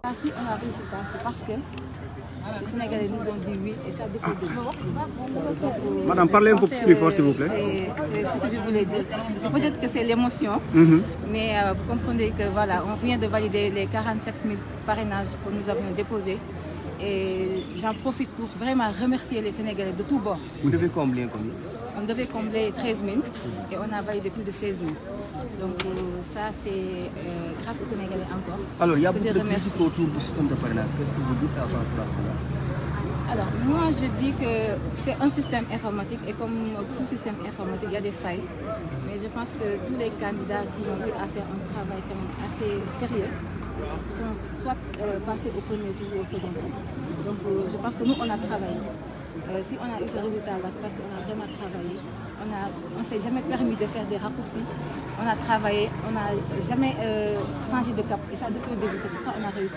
Ah, si on a réussi ça, c'est parce que les Sénégalais nous ont dit oui et ça depuis deux ans. Madame, parlez un peu plus fort s'il vous plaît. C'est ce que je voulais dire. Peut-être que c'est l'émotion, mais vous comprenez que voilà, on vient de valider les 47 000 parrainages que nous avions déposés. Et j'en profite pour vraiment remercier les Sénégalais de tous bords. Vous devez combler combien? On devait combler 13 000 et on a validé plus de 16 000. Donc ça, c'est grâce aux Sénégalais encore. Alors, il y a beaucoup de critiques autour du système de parrainage. Qu'est-ce que vous dites par rapport à cela? Alors, moi, je dis que c'est un système informatique et comme tout système informatique, il y a des failles. Mais je pense que tous les candidats qui ont eu à faire un travail quand même assez sérieux sont soit passés au premier tour ou au second tour. Donc, je pense que nous, on a travaillé. Si on a eu ce résultat-là, c'est parce qu'on a vraiment travaillé. On ne s'est jamais permis de faire des raccourcis. On a travaillé, on n'a jamais changé de cap. Et ça, depuis le début, c'est pourquoi on a réussi.